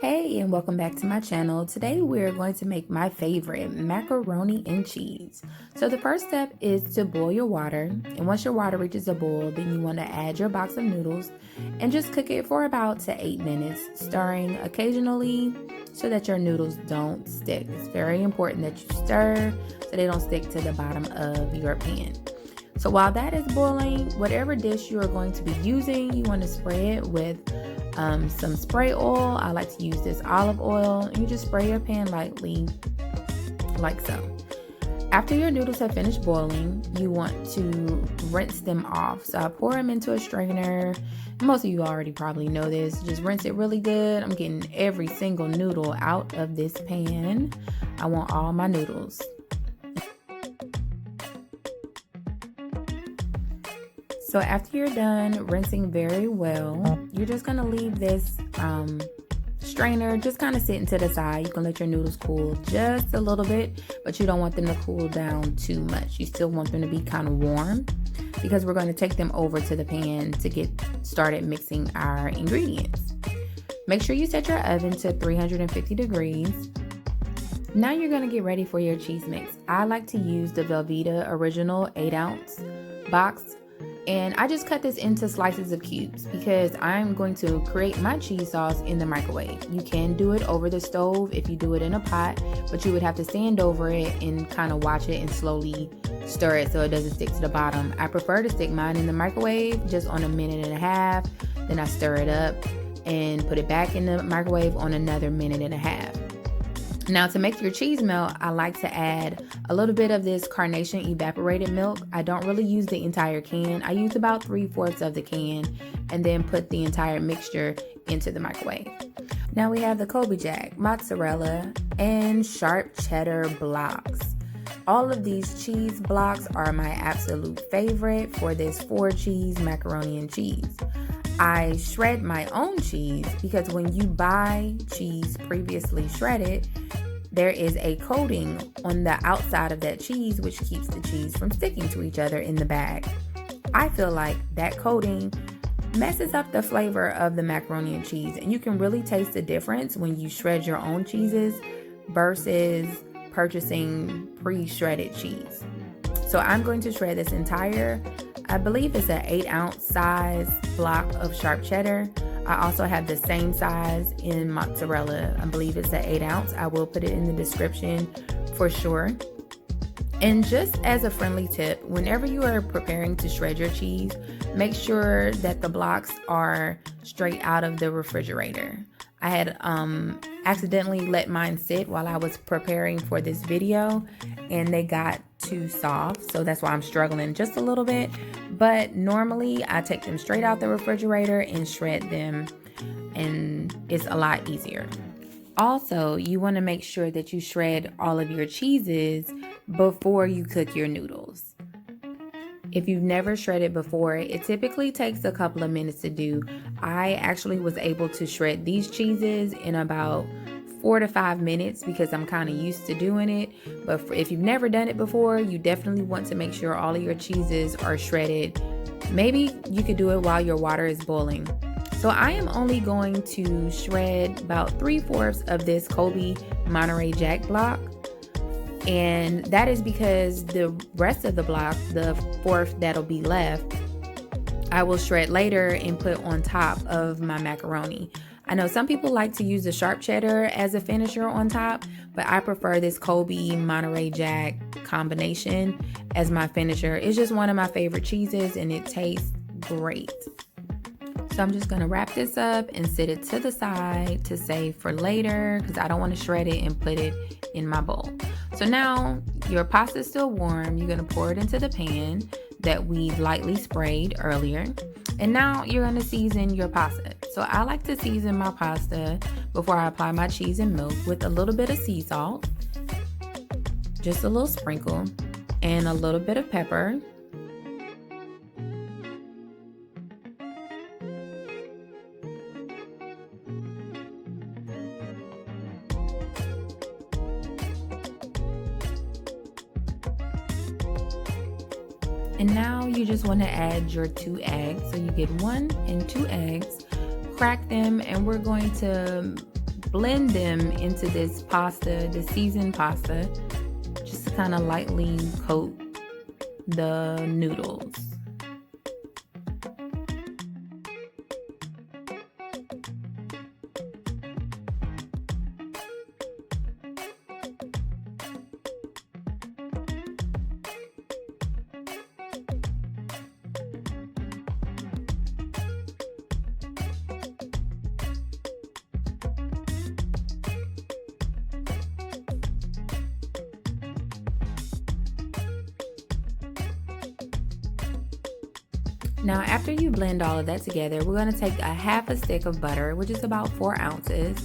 Hey, and welcome back to my channel. Today we're going to make my favorite macaroni and cheese. So the first step is to boil your water, and once your water reaches a boil, then you want to add your box of noodles and just cook it for about 8 minutes, stirring occasionally so that your noodles don't stick. It's very important that you stir so they don't stick to the bottom of your pan. So while that is boiling, whatever dish you are going to be using, you want to spray it with some spray oil. I like to use this olive oil. You just spray your pan lightly, like so. After your noodles have finished boiling, you want to rinse them off. So I pour them into a strainer. Most of you already probably know this. Just rinse it really good. I'm getting every single noodle out of this pan. I want all my noodles. So after you're done rinsing very well, you're just gonna leave this strainer just kind of sitting to the side. You can let your noodles cool just a little bit, but you don't want them to cool down too much. You still want them to be kind of warm because we're going to take them over to the pan to get started mixing our ingredients. Make sure you set your oven to 350 degrees. Now you're gonna get ready for your cheese mix. I like to use the Velveeta original 8-ounce box. And I just cut this into slices of cubes because I'm going to create my cheese sauce in the microwave. You can do it over the stove if you do it in a pot, but you would have to stand over it and kind of watch it and slowly stir it so it doesn't stick to the bottom. I prefer to stick mine in the microwave just on 1.5 minutes. Then I stir it up and put it back in the microwave on another 1.5 minutes. Now to make your cheese melt, I like to add a little bit of this carnation evaporated milk. I don't really use the entire can. I use about 3/4 of the can and then put the entire mixture into the microwave. Now we have the Colby Jack, mozzarella, and sharp cheddar blocks. All of these cheese blocks are my absolute favorite for this 4-cheese macaroni and cheese. I shred my own cheese because when you buy cheese previously shredded, there is a coating on the outside of that cheese which keeps the cheese from sticking to each other in the bag. I feel like that coating messes up the flavor of the macaroni and cheese, and you can really taste the difference when you shred your own cheeses versus purchasing pre-shredded cheese. So I'm going to shred this entire, I believe it's an 8-ounce size block of sharp cheddar. I also have the same size in mozzarella. I believe it's an 8-ounce. I will put it in the description for sure. And just as a friendly tip, whenever you are preparing to shred your cheese, make sure that the blocks are straight out of the refrigerator. I had accidentally let mine sit while I was preparing for this video and they got too soft, so that's why I'm struggling just a little bit. But normally I take them straight out the refrigerator and shred them, and it's a lot easier. Also, you want to make sure that you shred all of your cheeses before you cook your noodles. If you've never shredded before, it typically takes a couple of minutes to do. I actually was able to shred these cheeses in about 4 to 5 minutes because I'm kind of used to doing it. But if you've never done it before, you definitely want to make sure all of your cheeses are shredded. Maybe you could do it while your water is boiling. So I am only going to shred about 3/4 of this Colby Monterey Jack block. And that is because the rest of the block, the 1/4 that'll be left, I will shred later and put on top of my macaroni. I know some people like to use the sharp cheddar as a finisher on top, but I prefer this Colby Monterey Jack combination as my finisher. It's just one of my favorite cheeses and it tastes great. So I'm just gonna wrap this up and set it to the side to save for later because I don't want to shred it and put it in my bowl. So now your pasta is still warm. You're gonna pour it into the pan that we lightly sprayed earlier. And now you're gonna season your pasta. So I like to season my pasta before I apply my cheese and milk with a little bit of sea salt, just a little sprinkle, and a little bit of pepper. And now you just want to add your 2 eggs. So you get 1 and 2 eggs, crack them, and we're going to blend them into this pasta, the seasoned pasta, just to kind of lightly coat the noodles. Now, after you blend all of that together, we're going to take a half a stick of butter, which is about 4 ounces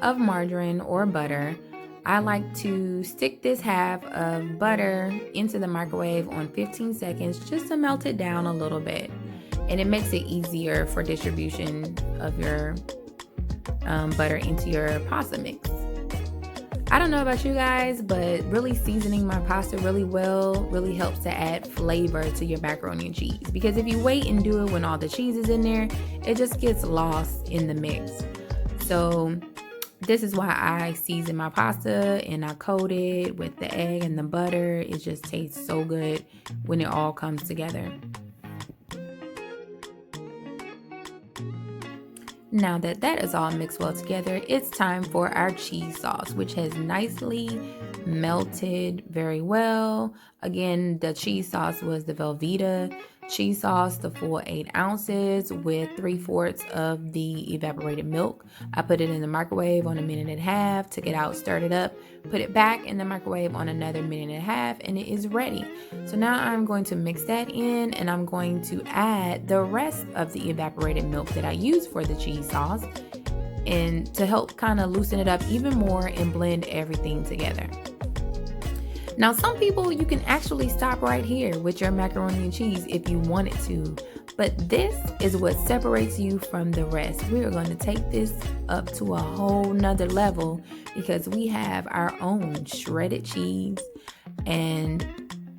of margarine or butter. I like to stick this half of butter into the microwave on 15 seconds just to melt it down a little bit. And it makes it easier for distribution of your butter into your pasta mix. I don't know about you guys, but really seasoning my pasta really well really helps to add flavor to your macaroni and cheese. Because if you wait and do it when all the cheese is in there, it just gets lost in the mix. So this is why I season my pasta and I coat it with the egg and the butter. It just tastes so good when it all comes together. Now that that is all mixed well together, it's time for our cheese sauce, which has nicely melted very well. Again, the cheese sauce was the Velveeta cheese sauce, the full 8 ounces with 3/4 of the evaporated milk. I put it in the microwave on 1.5 minutes, took it out, stirred it up, put it back in the microwave on another 1.5 minutes, and it is ready. So now I'm going to mix that in, and I'm going to add the rest of the evaporated milk that I use for the cheese sauce, and to help kind of loosen it up even more and blend everything together. Now, some people, you can actually stop right here with your macaroni and cheese if you wanted to, but this is what separates you from the rest. We are going to take this up to a whole nother level because we have our own shredded cheese and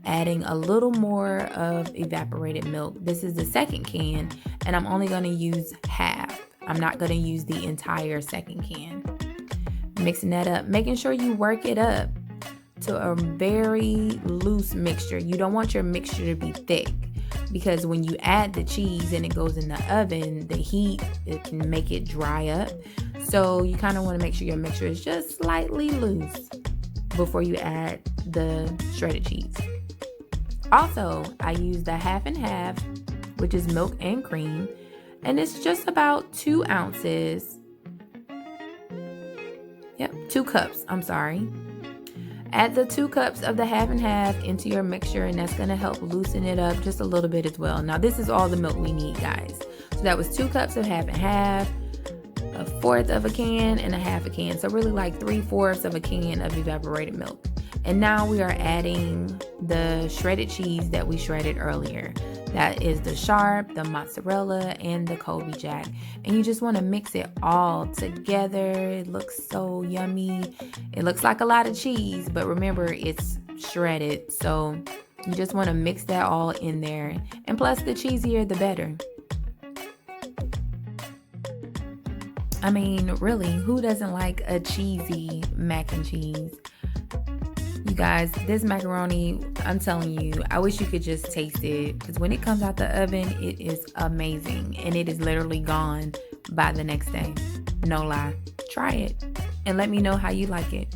adding a little more of evaporated milk. This is the second can, and I'm only going to use half. I'm not going to use the entire second can. Mixing that up, making sure you work it up to a very loose mixture. You don't want your mixture to be thick because when you add the cheese and it goes in the oven, the heat, it can make it dry up. So you kind of want to make sure your mixture is just slightly loose before you add the shredded cheese. Also, I use the half and half, which is milk and cream, and it's just about 2 ounces. Yep, 2 cups, I'm sorry. Add the 2 cups of the half and half into your mixture, and that's going to help loosen it up just a little bit as well. Now, this is all the milk we need, guys. So that was 2 cups of half and half, 1/4 of a can, and 1/2 a can. So really like 3/4 of a can of evaporated milk. And now we are adding the shredded cheese that we shredded earlier. That is the sharp, the mozzarella, and the Colby Jack. And you just want to mix it all together. It looks so yummy. It looks like a lot of cheese, but remember, it's shredded. So you just want to mix that all in there. And plus, the cheesier, the better. I mean, really, who doesn't like a cheesy mac and cheese? You guys, this macaroni, I'm telling you, I wish you could just taste it because when it comes out the oven, it is amazing and it is literally gone by the next day. No lie. Try it and let me know how you like it.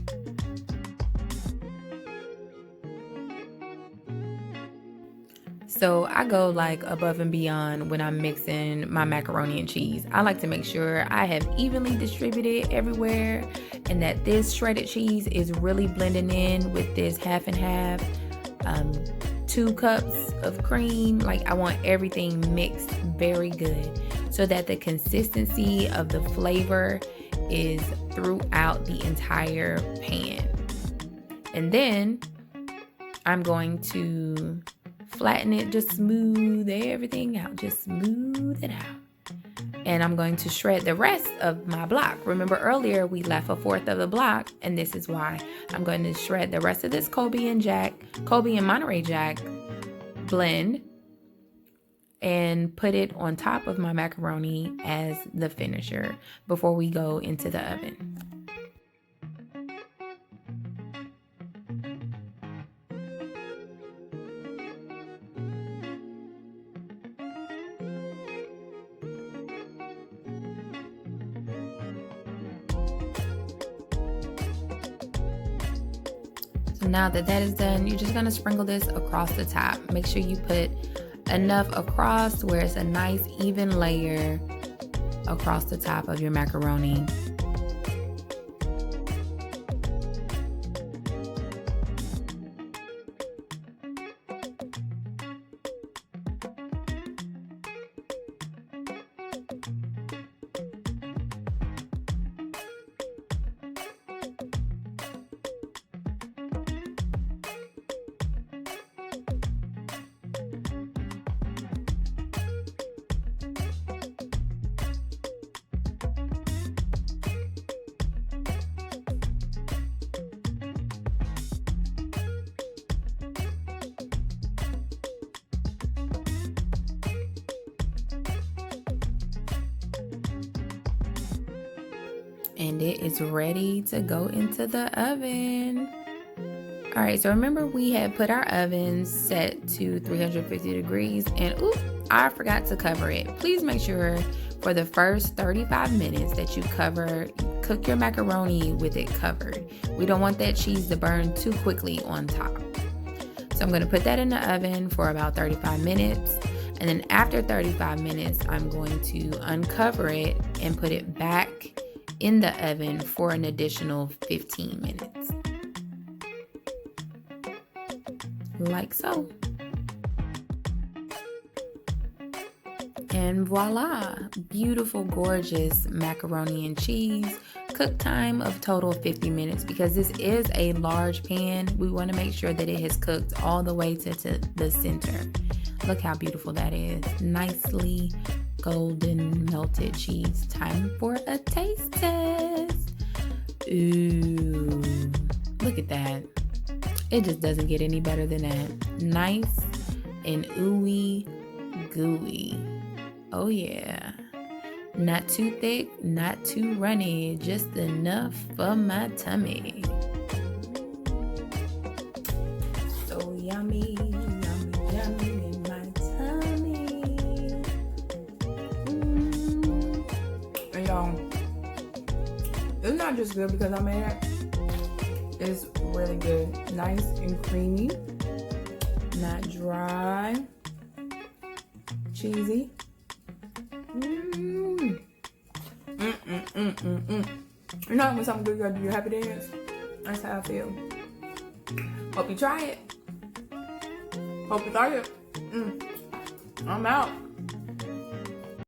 So I go like above and beyond when I'm mixing my macaroni and cheese. I like to make sure I have evenly distributed everywhere and that this shredded cheese is really blending in with this half and half, 2 cups of cream. Like I want everything mixed very good so that the consistency of the flavor is throughout the entire pan. And then I'm going to flatten it, just smooth everything out, just smooth it out. And I'm going to shred the rest of my block. Remember earlier we left 1/4 of the block, and this is why. I'm going to shred the rest of this Colby and Monterey Jack blend and put it on top of my macaroni as the finisher before we go into the oven. Now that that is done, you're just gonna sprinkle this across the top. Make sure you put enough across where it's a nice even layer across the top of your macaroni. And it is ready to go into the oven. All right, so remember we had put our oven set to 350 degrees and oops, I forgot to cover it. Please make sure for the first 35 minutes that you cook your macaroni with it covered. We don't want that cheese to burn too quickly on top. So I'm gonna put that in the oven for about 35 minutes. And then after 35 minutes, I'm going to uncover it and put it back in the oven for an additional 15 minutes. Like so. And voila, beautiful, gorgeous macaroni and cheese. Cook time of total 50 minutes because this is a large pan. We want to make sure that it has cooked all the way to the center. Look how beautiful that is. Nicely golden melted cheese. Time for a taste test. Ooh, look at that. It just doesn't get any better than that. Nice and ooey gooey. Oh yeah. Not too thick, not too runny, just enough for my tummy. So yummy, yummy, yummy in my tummy. And y'all, it's not just good because I made it. It's really good. Nice and creamy. Not dry. Cheesy. You know when something good, you gotta do your happy dance. That's how I feel. Hope you try it. Hope you try it. I'm out.